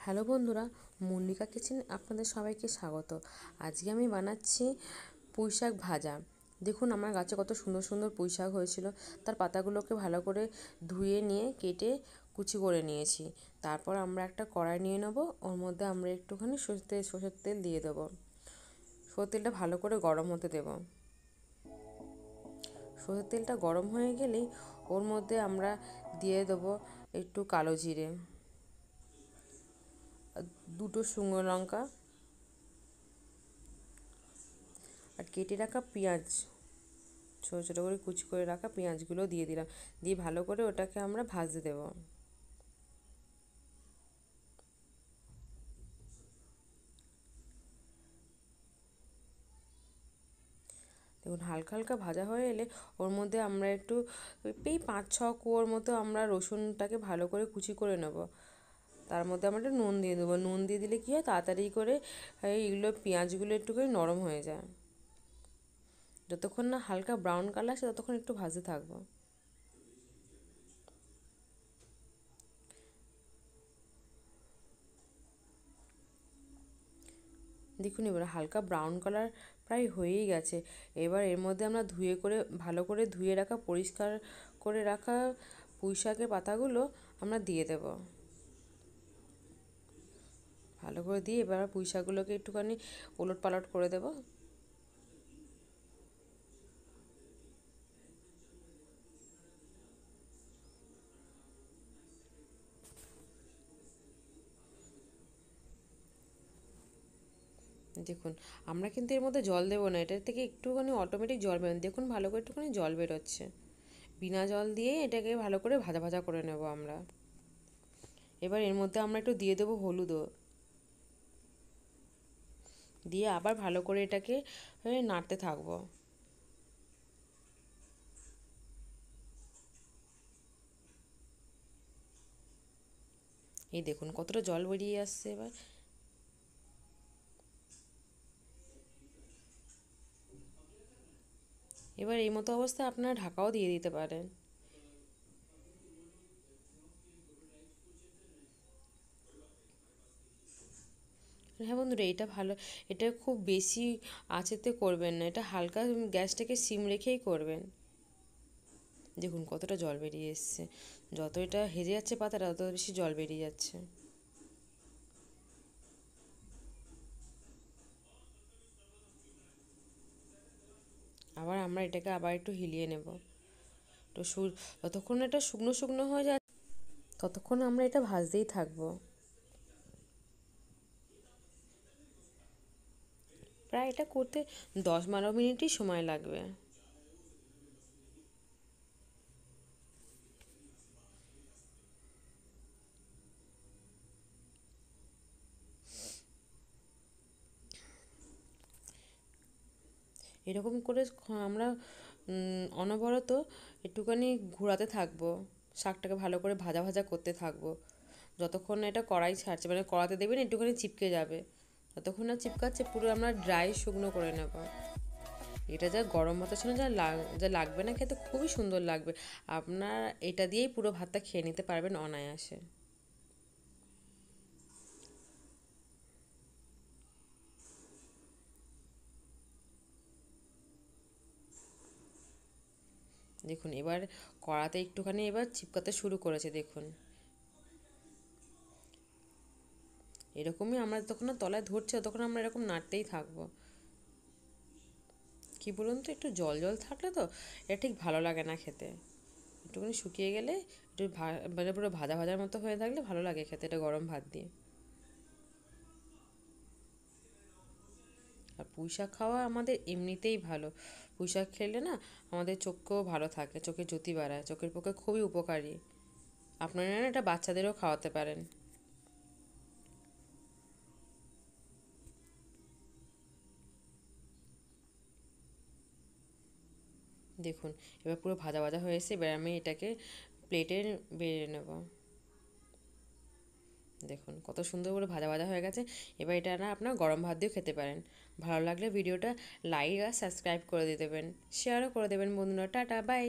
Hello বন্ধুরা, Mallika kitchen আপনাদের সবাইকে স্বাগত। আজকে আমি বানাচ্ছি পুঁইশাক ভাজা। দেখুন আমার গাছে কত সুন্দর সুন্দর পুঁইশাক হয়েছিল। তার পাতাগুলোকে ভালো করে ধুয়ে নিয়ে কেটে কুচি করে নিয়েছি। তারপর আমরা একটা কড়াই নিয়ে নেব, ওর মধ্যে আমরা একটুখানি সরষের তেল দিয়ে দেবো। সরষের তেলটা ভালো করে গরম হতে দেব। সরষের তেলটা গরম হয়ে গেলেই ওর মধ্যে আমরা দিয়ে দেবো একটু কালো জিরে, দুটো শুকনো লঙ্কা আর কেটে রাখা পেঁয়াজ, ছোটো ছোটো করে কুচি করে রাখা পেঁয়াজগুলো দিয়ে দিলাম। দিয়ে ভালো করে ওটাকে আমরা ভাজতে দেব। দেখুন হালকা হালকা ভাজা হয়ে এলে ওর মধ্যে আমরা একটু এই 5-6 কোয়োর মতো আমরা রসুনটাকে ভালো করে কুচি করে নেব। তার মধ্যে আমরা একটু নুন দিয়ে দেবো। নুন দিয়ে দিলে কী হয়, তাড়াতাড়ি করে এইগুলো পেঁয়াজগুলো একটুখানি নরম হয়ে যায়। যতক্ষণ না হালকা ব্রাউন কালার আসে ততক্ষণ একটু ভাজতে থাকবো। দেখুন এবার হালকা ব্রাউন কালার প্রায় হয়েই গেছে। এবার এর মধ্যে আমরা ভালো করে ধুয়ে রাখা, পরিষ্কার করে রাখা পুঁই শাকের পাতাগুলো আমরা দিয়ে দেব। ভালো করে দিয়ে এবার পুঁই শাকগুলোকে একটুখানি ওলট পালট করে দেব। দেখুন আমরা কিন্তু এর মধ্যে জল দেবো না, এটার থেকে একটুখানি অটোমেটিক জল বেরোন। দেখুন ভালো করে একটুখানি জল বেরোচ্ছে। বিনা জল দিয়ে এটাকে ভালো করে ভাজা ভাজা করে নেব আমরা। এবার এর মধ্যে আমরা একটু দিয়ে দেবো হলুদও, দিয়ে আবার ভালো করে এটাকে নাড়তে থাকবো। এই দেখুন কতটা জল বেরিয়ে আসছে। এবার এই মতো অবস্থায় আপনারা ঢাকাও দিয়ে দিতে পারেন। হ্যাঁ বন্ধুরা, এটা ভালো, এটা খুব বেশি আঁচেতে করবেন না, এটা হালকা গ্যাসটাকে সিম রেখেই করবেন। দেখুন কতটা জল বেরিয়ে এসছে। যত এটা হেজে যাচ্ছে পাতাটা, তত বেশি জল বেরিয়ে যাচ্ছে। আবার আমরা এটাকে আবার একটু হিলিয়ে নেব। তো যতক্ষণ এটা শুকনো শুকনো হয়ে যায় ততক্ষণ আমরা এটা ভাজতেই থাকবো। প্রায় এটা করতে 10-12 মিনিটই সময় লাগবে। এরকম করে আমরা অনবরত একটুখানি ঘোরাতে থাকবো। শাকটাকে ভালো করে ভাজা ভাজা করতে থাকবো যতক্ষণ না এটা কড়াই ছাড়ছে, মানে কড়াতে দেবেন একটুখানি চিপকে যাবে। যতক্ষণ না চিপকাচ্ছে পুরো আমরা ড্রাই শুকনো করে নেব। এটা যা গরম ভাতের সঙ্গে যা লাগবে না খেতে, খুবই সুন্দর লাগবে। আপনার এটা দিয়েই পুরো ভাতটা খেয়ে নিতে পারবেন অনায়াসে। দেখুন এবার কড়াতে একটুখানি এবার চিপকাতে শুরু করেছে। দেখুন এরকমই আমরা যতক্ষণ না তলায় ধরছে ততক্ষণ আমরা এরকম নাড়তেই থাকবো। কি বলুন তো, একটু জল জল থাকলে তো এটা ঠিক ভালো লাগে না খেতে। একটুখানি শুকিয়ে গেলে, একটু মানে পুরো ভাজা ভাজার মতো হয়ে থাকলে ভালো লাগে খেতে এটা গরম ভাত দিয়ে। আর পুঁই শাক খাওয়া আমাদের এমনিতেই ভালো। পুঁই শাক খেলে না আমাদের চোখও ভালো থাকে, চোখের জ্যোতি বাড়ায়, চোখের পক্ষে খুবই উপকারী। আপনারা না এটা বাচ্চাদেরও খাওয়াতে পারেন। দেখুন এবার পুরো ভাজা ভাজা হয়ে এসে এবার আমি এটাকে প্লেটে বেড়ে নেব। দেখুন কত সুন্দর করে ভাজা ভাজা হয়ে গেছে। এবার এটা না আপনার গরম ভাত দিয়েও খেতে পারেন। ভালো লাগলে ভিডিওটা লাইক আর সাবস্ক্রাইব করে দিয়ে দেবেন, শেয়ারও করে দেবেন বন্ধুরা। Tata, by.